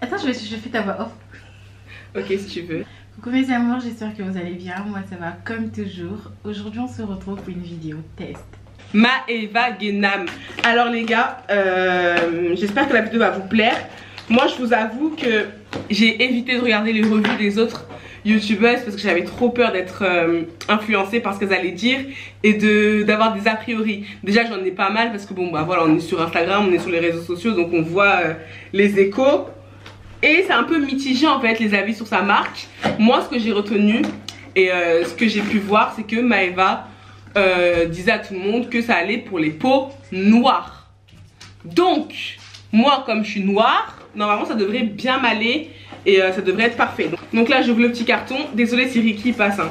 Attends, je fais ta voix off. Ok, si tu veux. Coucou mes amours, j'espère que vous allez bien. Moi ça va comme toujours. Aujourd'hui on se retrouve pour une vidéo test. Maeva Guénam. Alors les gars, j'espère que la vidéo va vous plaire. Moi je vous avoue que j'ai évité de regarder les revues des autres youtubeuses parce que j'avais trop peur d'être influencée par ce qu'elles allaient dire et d'avoir des a priori. Déjà j'en ai pas mal parce que bon bah voilà, on est sur Instagram, on est sur les réseaux sociaux, donc on voit les échos. Et c'est un peu mitigé en fait les avis sur sa marque. Moi ce que j'ai retenu et ce que j'ai pu voir, c'est que Maeva disait à tout le monde que ça allait pour les peaux noires. Donc moi comme je suis noire, normalement ça devrait bien m'aller et ça devrait être parfait. Donc là j'ouvre le petit carton. Désolée si Ricky passe hein.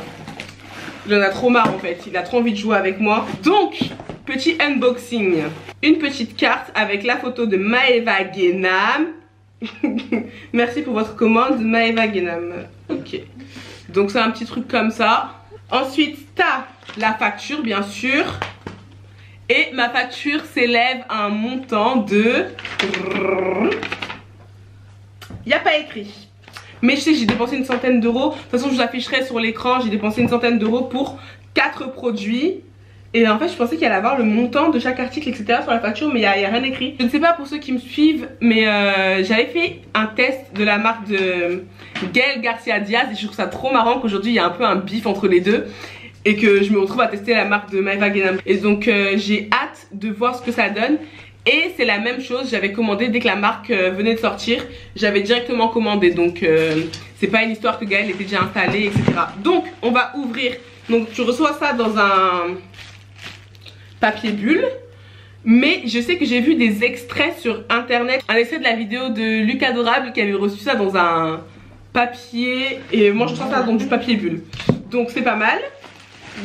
Il en a trop marre en fait, il a trop envie de jouer avec moi. Donc petit unboxing. Une petite carte avec la photo de Maeva Guénam. Merci pour votre commande Maeva Guénam. Ok. Donc c'est un petit truc comme ça. Ensuite t'as la facture bien sûr. Et ma facture s'élève à un montant de... Il n'y a pas écrit. Mais je sais que j'ai dépensé une centaine d'euros. De toute façon je vous afficherai sur l'écran. J'ai dépensé une centaine d'euros pour 4 produits. Et en fait je pensais qu'il allait avoir le montant de chaque article etc sur la facture, mais il n'y a rien écrit. Je ne sais pas pour ceux qui me suivent, mais j'avais fait un test de la marque de Gaël Garcia Diaz et je trouve ça trop marrant qu'aujourd'hui il y a un peu un bif entre les deux et que je me retrouve à tester la marque de Maeva Guénam. Et donc j'ai hâte de voir ce que ça donne. Et c'est la même chose, j'avais commandé dès que la marque venait de sortir, j'avais directement commandé. Donc c'est pas une histoire que Gaël était déjà installé etc. Donc on va ouvrir. Donc tu reçois ça dans un papier bulle, mais je sais que j'ai vu des extraits sur internet, un extrait de la vidéo de Lucas Adorable qui avait reçu ça dans un papier et moi je sens ça dans du papier bulle, donc c'est pas mal.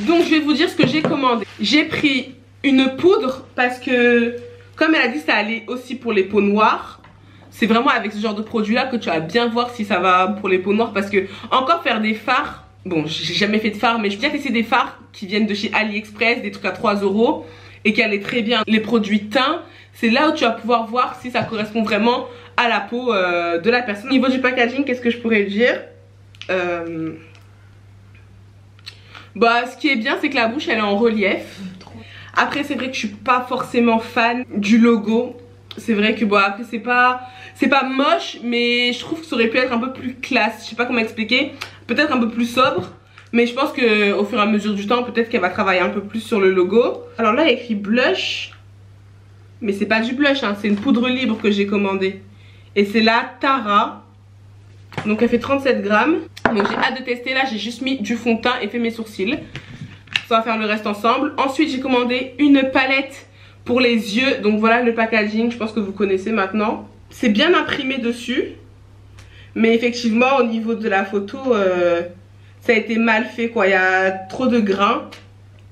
Donc je vais vous dire ce que j'ai commandé. J'ai pris une poudre parce que comme elle a dit ça allait aussi pour les peaux noires. C'est vraiment avec ce genre de produit là que tu vas bien voir si ça va pour les peaux noires, parce que encore faire des fards, bon j'ai jamais fait de fards mais je viens tester des fards qui viennent de chez AliExpress, des trucs à 3 € et qui allaient très bien. Les produits teints, c'est là où tu vas pouvoir voir si ça correspond vraiment à la peau de la personne. Au niveau du packaging, qu'est-ce que je pourrais dire? Bah ce qui est bien c'est que la bouche elle est en relief. Après c'est vrai que je suis pas forcément fan du logo. C'est vrai que bon après c'est pas moche, mais je trouve que ça aurait pu être un peu plus classe. Je sais pas comment expliquer. Peut-être un peu plus sobre. Mais je pense qu'au fur et à mesure du temps, peut-être qu'elle va travailler un peu plus sur le logo. Alors là il y a écrit blush. Mais c'est pas du blush hein, c'est une poudre libre que j'ai commandée. Et c'est la Tara. Donc elle fait 37 grammes. Donc j'ai hâte de tester. Là j'ai juste mis du fond de teint et fait mes sourcils. Ça va faire le reste ensemble. Ensuite j'ai commandé une palette pour les yeux. Donc voilà le packaging, je pense que vous connaissez maintenant. C'est bien imprimé dessus. Mais effectivement au niveau de la photo ça a été mal fait quoi. Il y a trop de grains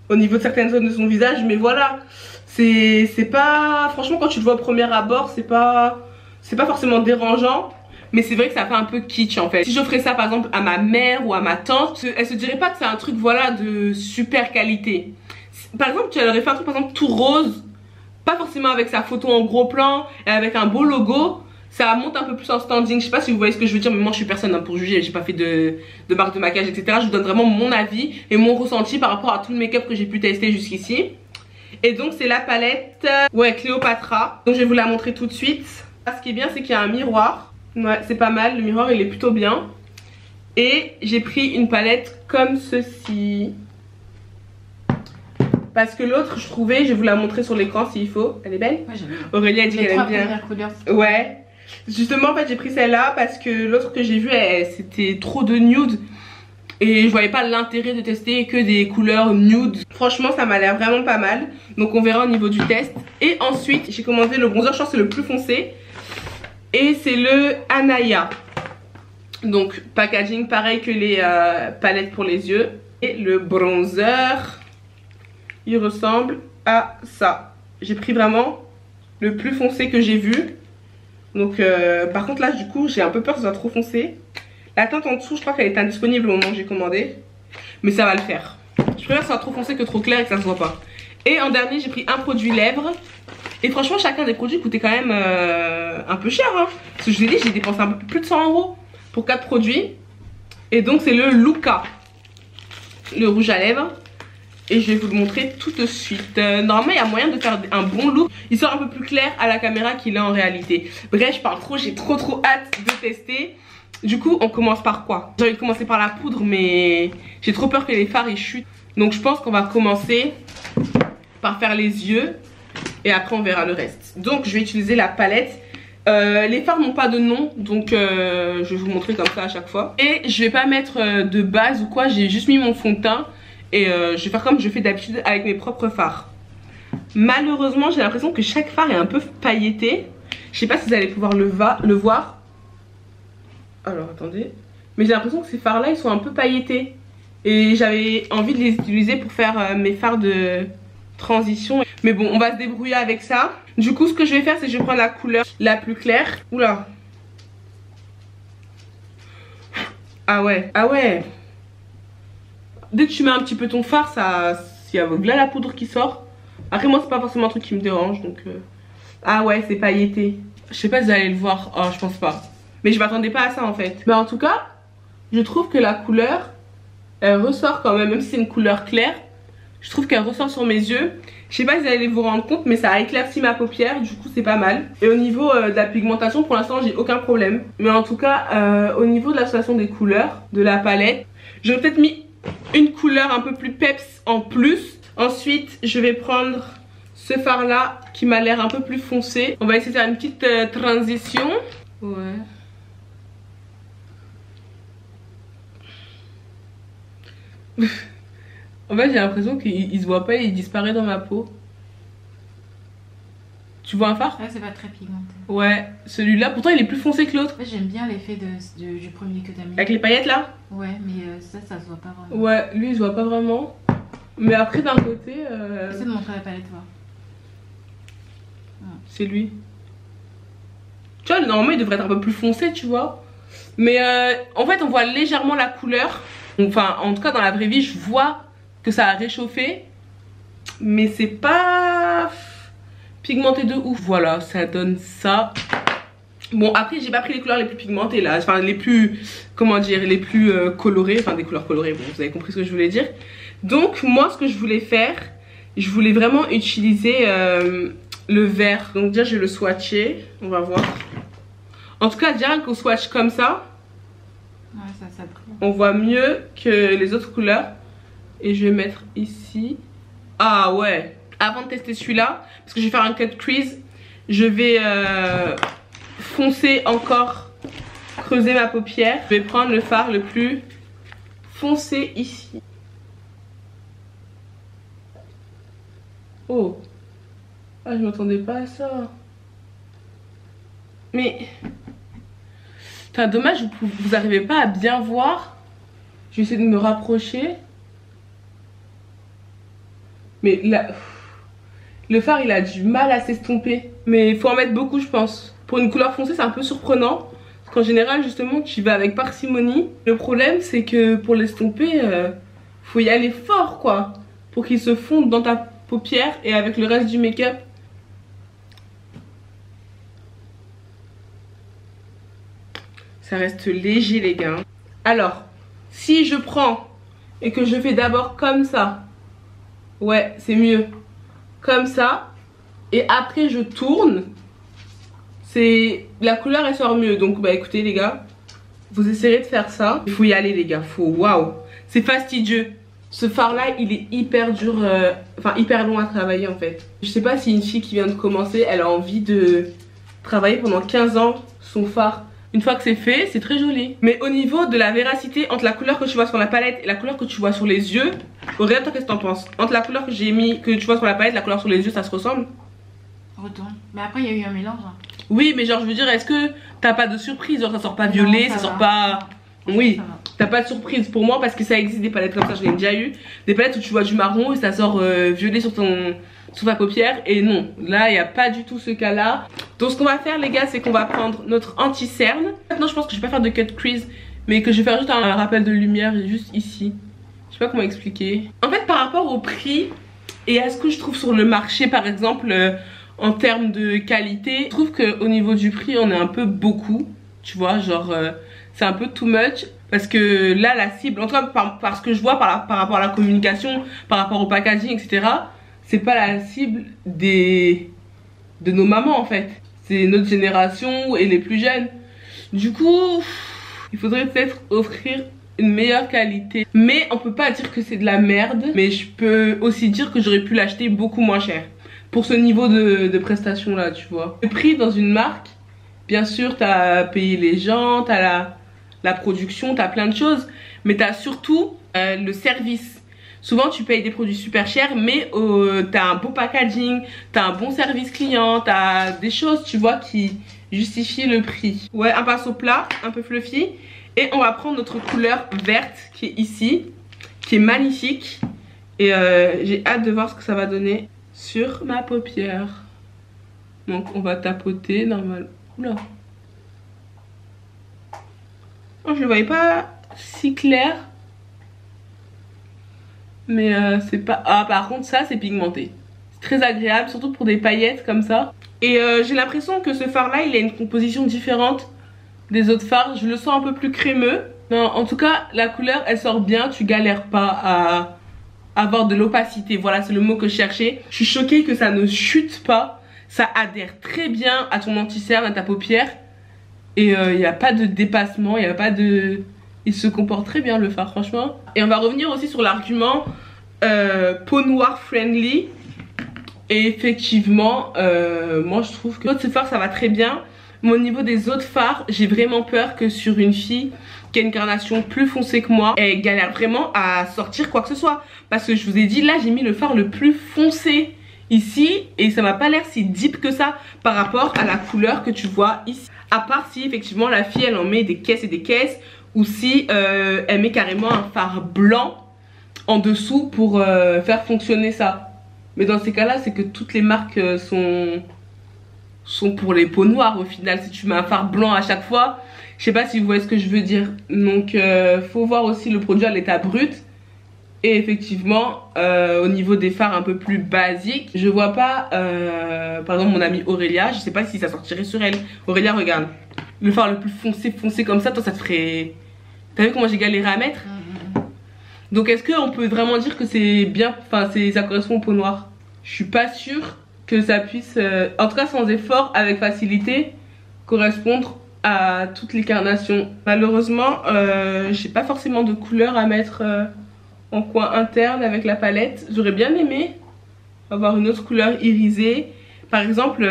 au niveau de certaines zones de son visage. Mais voilà, c'est pas... Franchement quand tu le vois au premier abord c'est pas forcément dérangeant. Mais c'est vrai que ça fait un peu kitsch en fait. Si j'offrais ça par exemple à ma mère ou à ma tante, elle se dirait pas que c'est un truc voilà de super qualité. Par exemple tu aurais fait un truc par exemple tout rose, pas forcément avec sa photo en gros plan et avec un beau logo, ça monte un peu plus en standing. Je sais pas si vous voyez ce que je veux dire, mais moi je suis personne hein, pour juger. J'ai pas fait de marque de maquillage etc. Je vous donne vraiment mon avis et mon ressenti par rapport à tout le make-up que j'ai pu tester jusqu'ici. Et donc c'est la palette ouais Cléopatra. Donc je vais vous la montrer tout de suite. Ce qui est bien c'est qu'il y a un miroir. Ouais c'est pas mal, le miroir il est plutôt bien. Et j'ai pris une palette comme ceci. Parce que l'autre je trouvais, je vais vous la montrer sur l'écran s'il faut. Elle est belle? Ouais, j'aime bien. Aurélie a dit qu'elle aime bien. Ouais. Justement en fait j'ai pris celle-là parce que l'autre que j'ai vue c'était trop de nude. Et je voyais pas l'intérêt de tester que des couleurs nude. Franchement ça m'a l'air vraiment pas mal. Donc on verra au niveau du test. Et ensuite j'ai commandé le bronzer, je pense que c'est le plus foncé. Et c'est le Anaya. Donc packaging pareil que les palettes pour les yeux. Et le bronzer, il ressemble à ça. J'ai pris vraiment le plus foncé que j'ai vu. Donc par contre là du coup j'ai un peu peur que ce soit trop foncé. La teinte en dessous je crois qu'elle est indisponible au moment où j'ai commandé. Mais ça va le faire. Je préfère que ça soit trop foncé que trop clair et que ça se voit pas. Et en dernier j'ai pris un produit lèvres. Et franchement, chacun des produits coûtait quand même un peu cher, hein. Parce que je vous ai dit, j'ai dépensé un peu plus de 100 € pour 4 produits. Et donc c'est le Luca, le rouge à lèvres. Et je vais vous le montrer tout de suite. Normalement il y a moyen de faire un bon look. Il sort un peu plus clair à la caméra qu'il est en réalité. Bref, je parle trop, j'ai trop hâte de tester. Du coup on commence par quoi? J'ai envie de commencer par la poudre, mais j'ai trop peur que les fards ils chutent. Donc je pense qu'on va commencer par faire les yeux. Et après on verra le reste. Donc je vais utiliser la palette. Les fards n'ont pas de nom, donc je vais vous montrer comme ça à chaque fois. Et je vais pas mettre de base ou quoi, j'ai juste mis mon fond de teint. Et je vais faire comme je fais d'habitude avec mes propres fards. Malheureusement j'ai l'impression que chaque fard est un peu pailleté. Je sais pas si vous allez pouvoir le voir. Alors attendez. Mais j'ai l'impression que ces fards là ils sont un peu pailletés. Et j'avais envie de les utiliser pour faire mes fards de transition. Mais bon, on va se débrouiller avec ça. Du coup ce que je vais faire c'est que je vais prendre la couleur la plus claire. Oula. Ah ouais, ah ouais. Dès que tu mets un petit peu ton fard, ça, il y a là la poudre qui sort. Après moi c'est pas forcément un truc qui me dérange, donc ah ouais, c'est pailleté. Je sais pas si vous allez le voir. Oh, je pense pas. Mais je m'attendais pas à ça en fait. Mais en tout cas, je trouve que la couleur elle ressort quand même si c'est une couleur claire. Je trouve qu'elle ressort sur mes yeux. Je sais pas si vous allez vous rendre compte, mais ça a éclairci ma paupière, du coup c'est pas mal. Et au niveau de la pigmentation, pour l'instant j'ai aucun problème. Mais en tout cas, au niveau de l'association des couleurs, de la palette, j'aurais peut-être mis une couleur un peu plus peps en plus. Ensuite je vais prendre ce fard là qui m'a l'air un peu plus foncé. On va essayer de faire une petite transition. Ouais. En fait j'ai l'impression qu'il se voit pas et il disparaît dans ma peau. Tu vois un fard? Là c'est pas très pigmenté. Ouais, celui-là pourtant il est plus foncé que l'autre. En fait, j'aime bien l'effet du premier que t'as mis. Avec les paillettes là? Ouais, mais ça se voit pas vraiment. Ouais, lui il se voit pas vraiment. Mais après d'un côté... Essaie de montrer la palette, voir. C'est lui. Tu vois, normalement il devrait être un peu plus foncé, tu vois. Mais en fait on voit légèrement la couleur. Enfin en tout cas dans la vraie vie je vois que ça a réchauffé. Mais c'est pas pigmenté de ouf. Voilà, ça donne ça. Bon après j'ai pas pris les couleurs les plus pigmentées là. Enfin les plus, comment dire, les plus colorées. Enfin des couleurs colorées, bon vous avez compris ce que je voulais dire. Donc moi ce que je voulais faire, je voulais vraiment utiliser le vert. Donc déjà je vais le swatcher, on va voir. En tout cas déjà qu'on swatch comme ça, ouais, ça brille. On voit mieux que les autres couleurs. Et je vais mettre ici. Ah ouais. Avant de tester celui-là, parce que je vais faire un cut crease, je vais foncer encore, creuser ma paupière. Je vais prendre le fard le plus foncé ici. Oh. Ah je m'attendais pas à ça. Mais... Enfin, dommage, vous n'arrivez pas à bien voir. Je vais essayer de me rapprocher. Mais là, le fard il a du mal à s'estomper. Mais il faut en mettre beaucoup je pense. Pour une couleur foncée c'est un peu surprenant. Parce qu'en général justement tu vas avec parcimonie. Le problème c'est que pour l'estomper, faut y aller fort quoi. Pour qu'il se fonde dans ta paupière et avec le reste du make-up. Ça reste léger les gars. Alors, si je prends et que je fais d'abord comme ça. Ouais, c'est mieux. Comme ça. Et après je tourne. La couleur elle sort mieux. Donc bah écoutez les gars. Vous essayerez de faire ça. Il faut y aller les gars. Waouh. C'est fastidieux. Ce fard là il est hyper dur. Enfin hyper long à travailler en fait. Je sais pas si une fille qui vient de commencer, elle a envie de travailler pendant 15 ans son fard. Une fois que c'est fait, c'est très joli. Mais au niveau de la véracité entre la couleur que tu vois sur la palette et la couleur que tu vois sur les yeux, Aurélia, toi qu'est-ce que t'en penses? Entre la couleur que j'ai mis, que tu vois sur la palette et la couleur sur les yeux, ça se ressemble? Retourne. Mais après il y a eu un mélange. Hein. Oui, mais genre je veux dire, est-ce que t'as pas de surprise? Genre ça sort pas violet, ça sort pas... Oui, t'as pas de surprise pour moi parce que ça existe des palettes comme ça, je l'ai déjà eu. Des palettes où tu vois du marron et ça sort violet sur ta paupière. Et non, là il n'y a pas du tout ce cas là. Donc ce qu'on va faire les gars, c'est qu'on va prendre notre anti-cerne. Maintenant je pense que je vais pas faire de cut crease, mais que je vais faire juste un rappel de lumière juste ici. Je sais pas comment expliquer. En fait par rapport au prix et à ce que je trouve sur le marché par exemple en termes de qualité. Je trouve qu'au niveau du prix, on est un peu beaucoup, tu vois, genre c'est un peu too much. Parce que là, la cible, en tout cas par ce que je vois par rapport à la communication, par rapport au packaging, etc., c'est pas la cible de nos mamans en fait. C'est notre génération et les plus jeunes. Du coup, il faudrait peut-être offrir une meilleure qualité. Mais on peut pas dire que c'est de la merde. Mais je peux aussi dire que j'aurais pu l'acheter beaucoup moins cher. Pour ce niveau de prestation là, tu vois. Le prix dans une marque, bien sûr, t'as payé les gens, t'as la production, t'as plein de choses. Mais t'as surtout le service. Souvent tu payes des produits super chers, mais t'as un beau packaging, t'as un bon service client, t'as des choses, tu vois, qui justifient le prix. Ouais, un pinceau plat, un peu fluffy. Et on va prendre notre couleur verte qui est ici, qui est magnifique. Et j'ai hâte de voir ce que ça va donner sur ma paupière. Donc on va tapoter normal. Oula. Oh, je ne le voyais pas si clair. Mais c'est pas... Ah, par contre ça c'est pigmenté. C'est très agréable, surtout pour des paillettes comme ça. Et j'ai l'impression que ce fard là, il a une composition différente des autres fards. Je le sens un peu plus crémeux. Non, en tout cas la couleur elle sort bien. Tu galères pas à avoir de l'opacité. Voilà, c'est le mot que je cherchais. Je suis choquée que ça ne chute pas. Ça adhère très bien à ton anti-cerne, à ta paupière. Et il n'y a pas de dépassement, il n'y a pas de... Il se comporte très bien le fard franchement. Et on va revenir aussi sur l'argument peau noire friendly. Et effectivement, moi je trouve que ce fard ça va très bien. Mais au niveau des autres fards, j'ai vraiment peur que sur une fille qui a une carnation plus foncée que moi, elle galère vraiment à sortir quoi que ce soit. Parce que je vous ai dit, là j'ai mis le fard le plus foncé ici. Et ça m'a pas l'air si deep que ça par rapport à la couleur que tu vois ici. À part si effectivement la fille elle en met des caisses et des caisses. Ou si elle met carrément un fard blanc en dessous pour faire fonctionner ça. Mais dans ces cas là c'est que toutes les marques sont pour les peaux noires au final. Si tu mets un fard blanc à chaque fois, je sais pas si vous voyez ce que je veux dire. Donc faut voir aussi le produit à l'état brut. Et effectivement au niveau des fards un peu plus basiques, je vois pas par exemple mon amie Aurélia, je sais pas si ça sortirait sur elle. Aurélia, regarde, le fard le plus foncé comme ça, toi ça te ferait... T'as vu comment j'ai galéré à mettre? Donc est-ce qu'on peut vraiment dire que c'est bien, enfin ça correspond aux peaux noires? Je suis pas sûre que ça puisse, en tout cas sans effort, avec facilité, correspondre à toutes les carnations. Malheureusement, j'ai pas forcément de couleur à mettre en coin interne avec la palette. J'aurais bien aimé avoir une autre couleur irisée. Par exemple...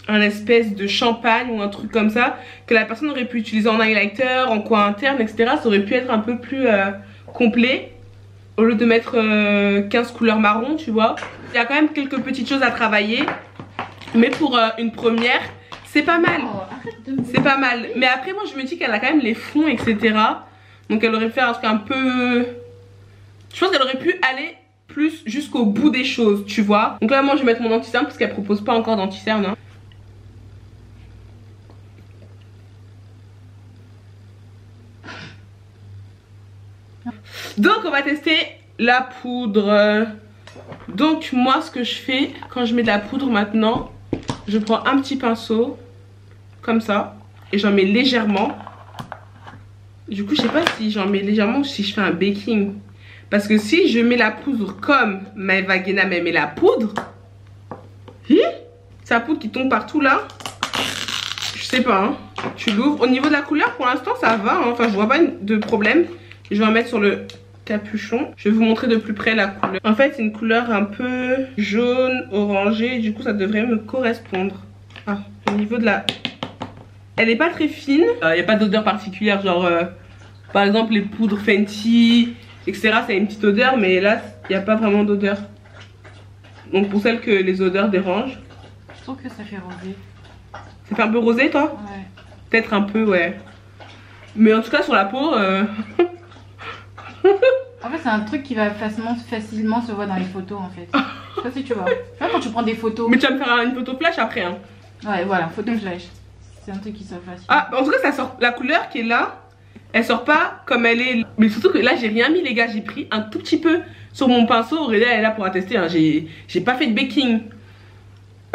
un espèce de champagne ou un truc comme ça que la personne aurait pu utiliser en highlighter, en coin interne, etc. Ça aurait pu être un peu plus complet au lieu de mettre 15 couleurs marron, tu vois. Il y a quand même quelques petites choses à travailler, mais pour une première c'est pas mal. C'est pas mal. Mais après moi je me dis qu'elle a quand même les fonds, etc. Donc elle aurait fait un truc un peu... Je pense qu'elle aurait pu aller plus jusqu'au bout des choses, tu vois. Donc là moi je vais mettre mon anti-cerne parce qu'elle propose pas encore d'anti-cerne, hein. Donc on va tester la poudre. Donc moi ce que je fais quand je mets de la poudre maintenant, je prends un petit pinceau comme ça et j'en mets légèrement. Du coup je sais pas si j'en mets légèrement ou si je fais un baking. Parce que si je mets la poudre comme Maeva Guénam met la poudre, c'est la poudre qui tombe partout là. Je sais pas, hein. Tu l'ouvres. Au niveau de la couleur pour l'instant ça va, hein. Enfin je vois pas de problème. Je vais en mettre sur le capuchon. Je vais vous montrer de plus près la couleur. En fait c'est une couleur un peu jaune, orangé. Du coup ça devrait me correspondre. Ah, au niveau de la... Elle est pas très fine. Il n'y a pas d'odeur particulière. Genre par exemple les poudres Fenty, etc. Ça a une petite odeur. Mais là il n'y a pas vraiment d'odeur. Donc pour celles que les odeurs dérangent. Je trouve que ça fait rosé. Ça fait un peu rosé toi? Ouais. Peut-être un peu, ouais. Mais en tout cas sur la peau... En fait c'est un truc qui va facilement se voir dans les photos en fait. Je sais pas si tu vois. Tu vois quand tu prends des photos. Mais tu vas me faire une photo flash après, hein. Ouais voilà, photo flash. C'est un truc qui sort facile. Ah en tout cas ça sort, la couleur qui est là, elle sort pas comme elle est. Mais surtout que là j'ai rien mis les gars, j'ai pris un tout petit peu sur mon pinceau. Aurélia elle est là pour attester, hein. J'ai pas fait de baking.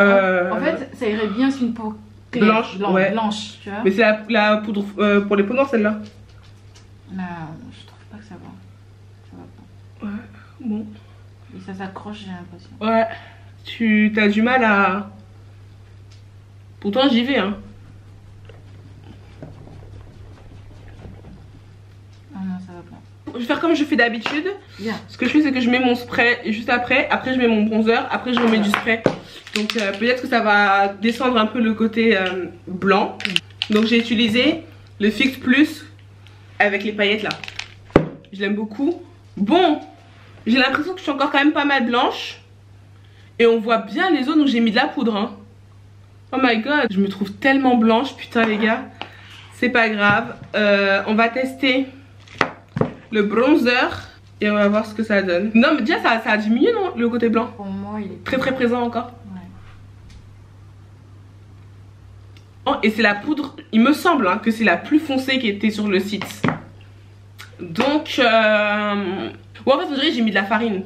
En fait, ça irait bien sur une peau claire, blanche, ouais. blanche, tu vois. Mais c'est la poudre pour les peaux noires, celle-là. Non, je trouve pas que ça va. Ça va pas. Ouais, bon. Et ça s'accroche, j'ai l'impression. Ouais, tu as du mal à... Pourtant, j'y vais, hein. Ah non, ça va pas. Je vais faire comme je fais d'habitude. Bien. Ce que je fais, c'est que je mets mon spray juste après. Après, je mets mon bronzer. Après, je remets du spray. Donc, peut-être que ça va descendre un peu le côté blanc. Donc, j'ai utilisé le Fix Plus avec les paillettes là. Je l'aime beaucoup. Bon, j'ai l'impression que je suis encore quand même pas mal blanche. Et on voit bien les zones où j'ai mis de la poudre. Hein. Oh my god, je me trouve tellement blanche. Putain, les gars. C'est pas grave. On va tester le bronzer et on va voir ce que ça donne. Non mais déjà ça a diminué, non, le côté blanc? Pour moi il est très présent encore. Ouais. Oh, et c'est la poudre, il me semble hein, que c'est la plus foncée qui était sur le site. Donc ouais, en fait on dirait que j'ai mis de la farine.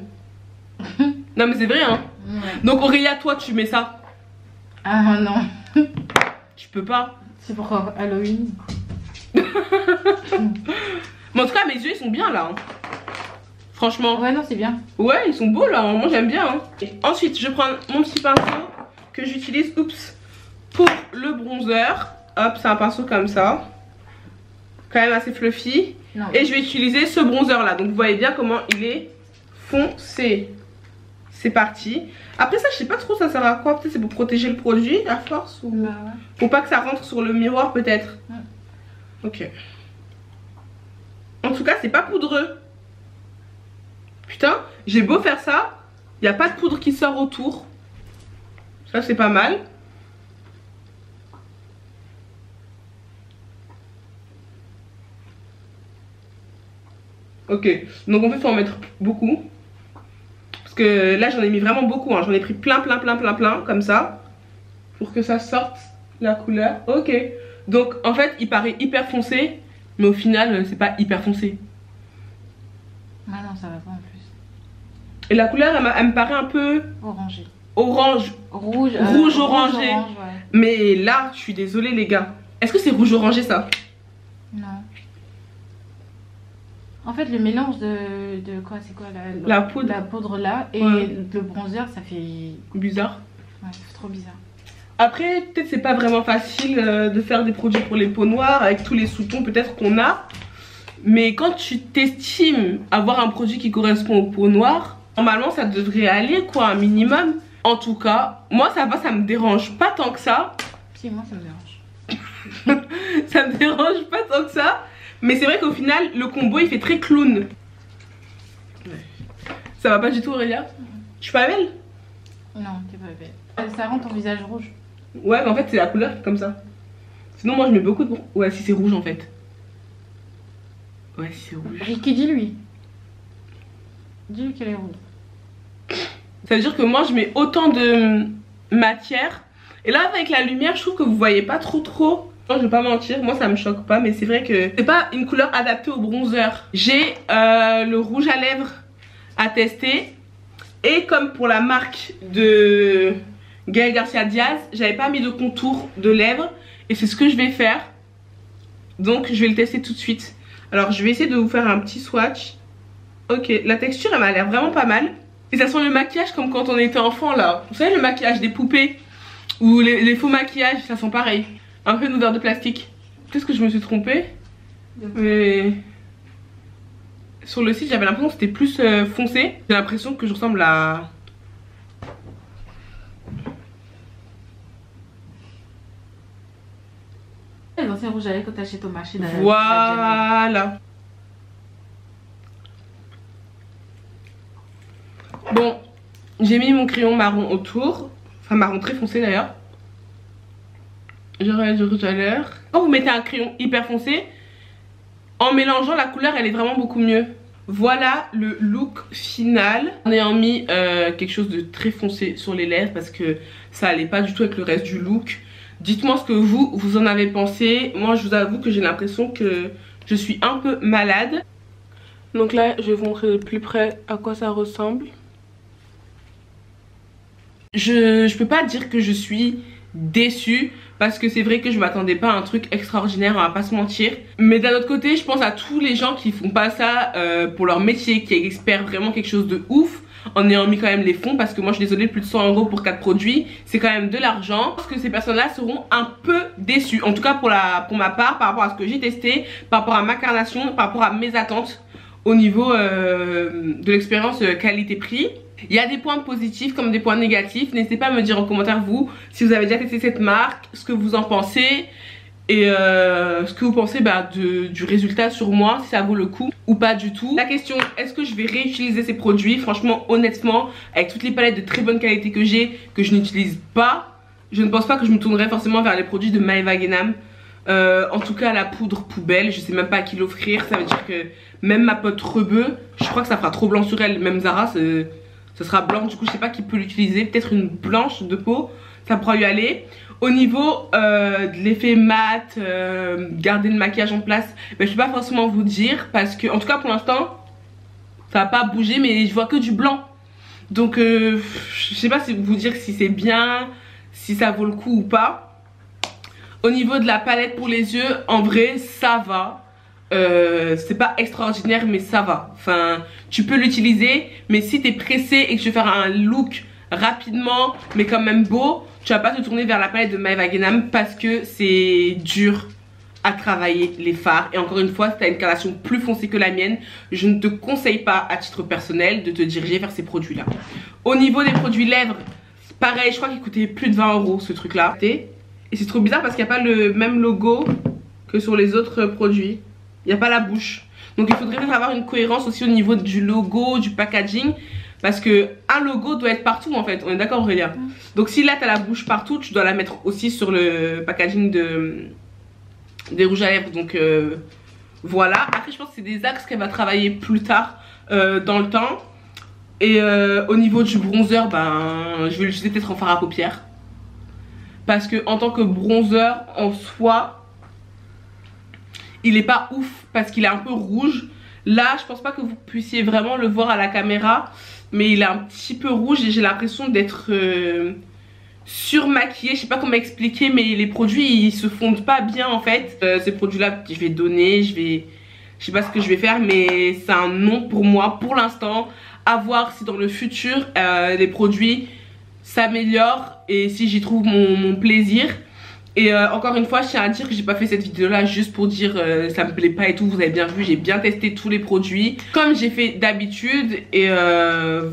Non mais c'est vrai hein. Ouais. Donc Aurélia, toi tu mets ça? Ah non. Tu peux pas. C'est pour Halloween. Mais en tout cas mes yeux ils sont bien là hein. Franchement. Ouais non c'est bien. Ouais ils sont beaux là, moi j'aime bien hein. Et ensuite je prends mon petit pinceau que j'utilise pour le bronzer. Hop, c'est un pinceau comme ça. Quand même assez fluffy. Non. Et je vais utiliser ce bronzer là. Donc vous voyez bien comment il est foncé. C'est parti. Après ça je sais pas trop ça sert à quoi. Peut-être c'est pour protéger le produit à force ou... Bah ouais. Pour pas que ça rentre sur le miroir peut-être. Ok. En tout cas c'est pas poudreux. Putain, j'ai beau faire ça, il n'y a pas de poudre qui sort autour. Ça c'est pas mal. Ok, donc en fait il faut en mettre beaucoup. Parce que là j'en ai mis vraiment beaucoup hein. J'en ai pris plein comme ça. Pour que ça sorte la couleur. Ok, donc en fait il paraît hyper foncé. Mais au final c'est pas hyper foncé. Ah non ça va pas en plus. Et la couleur elle me paraît un peu Orangé. Orange. Rouge orangé. Ouais. Mais là je suis désolée les gars. Est-ce que c'est rouge orangé ça? Non. En fait le mélange de quoi c'est quoi la poudre. La poudre là et ouais. le bronzer ça fait bizarre. Ouais c'est trop bizarre. Après peut-être c'est pas vraiment facile de faire des produits pour les peaux noires avec tous les sous-tons peut-être qu'on a. Mais quand tu t'estimes avoir un produit qui correspond aux peaux noires, normalement ça devrait aller quoi, un minimum. En tout cas, moi ça va, ça me dérange pas tant que ça. Si, moi ça me dérange. Ça me dérange pas tant que ça. Mais c'est vrai qu'au final, le combo il fait très clown. Ça va pas du tout Aurélia? Je suis pas belle? Non, t'es pas belle. Ça rend ton visage rouge. Ouais, mais en fait c'est la couleur qui est comme ça. Sinon moi je mets beaucoup de... Ouais, si c'est rouge en fait. Ouais, si c'est rouge. Ricky, dis-lui. Dis-lui qu'elle est rouge. Ça veut dire que moi je mets autant de matière. Et là avec la lumière je trouve que vous voyez pas trop. Non, je vais pas mentir, moi ça me choque pas. Mais c'est vrai que c'est pas une couleur adaptée au bronzer. J'ai le rouge à lèvres à tester. Et comme pour la marque de Gaël Garcia Diaz, j'avais pas mis de contour de lèvres. Et c'est ce que je vais faire. Donc je vais le tester tout de suite. Alors je vais essayer de vous faire un petit swatch. Ok, la texture elle m'a l'air vraiment pas mal. Et ça sent le maquillage comme quand on était enfant là. Vous savez le maquillage des poupées ou les faux maquillages, ça sent pareil. Un peu une odeur de plastique. Peut-être que je me suis trompée. Mais sur le site j'avais l'impression que c'était plus foncé. J'ai l'impression que je ressemble à... Les anciens rouges à lèvres quand t'achètes au marché. Voilà. Bon, j'ai mis mon crayon marron autour. Enfin marron très foncé d'ailleurs. J'aurai du rouge à lèvres. Quand vous mettez un crayon hyper foncé, en mélangeant la couleur elle est vraiment beaucoup mieux. Voilà le look final. En ayant mis quelque chose de très foncé sur les lèvres parce que ça allait pas du tout avec le reste du look. Dites-moi ce que vous en avez pensé. Moi je vous avoue que j'ai l'impression que je suis un peu malade. Donc là je vais vous montrer de plus près à quoi ça ressemble. je peux pas dire que je suis déçue, parce que c'est vrai que je m'attendais pas à un truc extraordinaire, on va pas se mentir. Mais d'un autre côté, je pense à tous les gens qui font pas ça pour leur métier, qui espèrent vraiment quelque chose de ouf en ayant mis quand même les fonds, parce que moi je suis désolée, plus de 100 € pour 4 produits, c'est quand même de l'argent. Parce que ces personnes-là seront un peu déçues, en tout cas pour ma part, par rapport à ce que j'ai testé, par rapport à ma carnation, par rapport à mes attentes au niveau de l'expérience qualité-prix. Il y a des points positifs comme des points négatifs. N'hésitez pas à me dire en commentaire vous si vous avez déjà testé cette marque, ce que vous en pensez et ce que vous pensez du résultat sur moi, si ça vaut le coup ou pas du tout. La question, est-ce que je vais réutiliser ces produits? Franchement, honnêtement, avec toutes les palettes de très bonne qualité que j'ai, que je n'utilise pas, je ne pense pas que je me tournerai forcément vers les produits de Maeva Guénam. En tout cas la poudre poubelle, je sais même pas à qui l'offrir. Ça veut dire que même ma pote Rebeu, je crois que ça fera trop blanc sur elle. Même Zara, ce sera blanc, du coup je sais pas qui peut l'utiliser. Peut-être une blanche de peau, ça pourra y aller. Au niveau de l'effet mat, garder le maquillage en place, je peux pas forcément vous dire, parce que en tout cas pour l'instant ça va pas bouger, mais je vois que du blanc. Donc je sais pas si vous dire si c'est bien, si ça vaut le coup ou pas. Au niveau de la palette pour les yeux, en vrai ça va. C'est pas extraordinaire mais ça va. Enfin, tu peux l'utiliser, mais si t'es pressé et que tu veux faire un look rapidement mais quand même beau, tu vas pas te tourner vers la palette de Maeva Guénam, parce que c'est dur à travailler les fards. Et encore une fois, si t'as une carnation plus foncée que la mienne, je ne te conseille pas à titre personnel de te diriger vers ces produits là. Au niveau des produits lèvres, pareil, je crois qu'il coûtait plus de 20 € ce truc là. Et c'est trop bizarre parce qu'il n'y a pas le même logo que sur les autres produits. Il n'y a pas la bouche. Donc il faudrait peut-être avoir une cohérence aussi au niveau du logo, du packaging. Parce que un logo doit être partout en fait. On est d'accord Aurélia? Donc si là tu as la bouche partout, tu dois la mettre aussi sur le packaging des rouges à lèvres. Donc voilà. Après je pense que c'est des axes qu'elle va travailler plus tard dans le temps. Et au niveau du bronzer, je vais l'utiliser peut-être en fard à paupières. Parce que en tant que bronzer en soi, il est pas ouf parce qu'il est un peu rouge. Là je pense pas que vous puissiez vraiment le voir à la caméra, mais il est un petit peu rouge et j'ai l'impression d'être surmaquillée. Je sais pas comment expliquer, mais les produits ils se fondent pas bien en fait. Ces produits là je vais donner, je sais pas ce que je vais faire, mais c'est un non pour moi pour l'instant. À voir si dans le futur les produits s'améliorent et si j'y trouve mon plaisir. Et encore une fois je tiens à dire que j'ai pas fait cette vidéo là juste pour dire ça me plaît pas et tout. Vous avez bien vu, j'ai bien testé tous les produits comme j'ai fait d'habitude. Et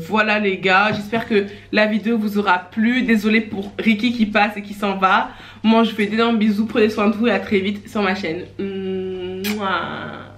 voilà les gars, j'espère que la vidéo vous aura plu. Désolée pour Ricky qui passe et qui s'en va. Moi je vous fais d'énormes bisous, prenez soin de vous et à très vite sur ma chaîne. Mouah.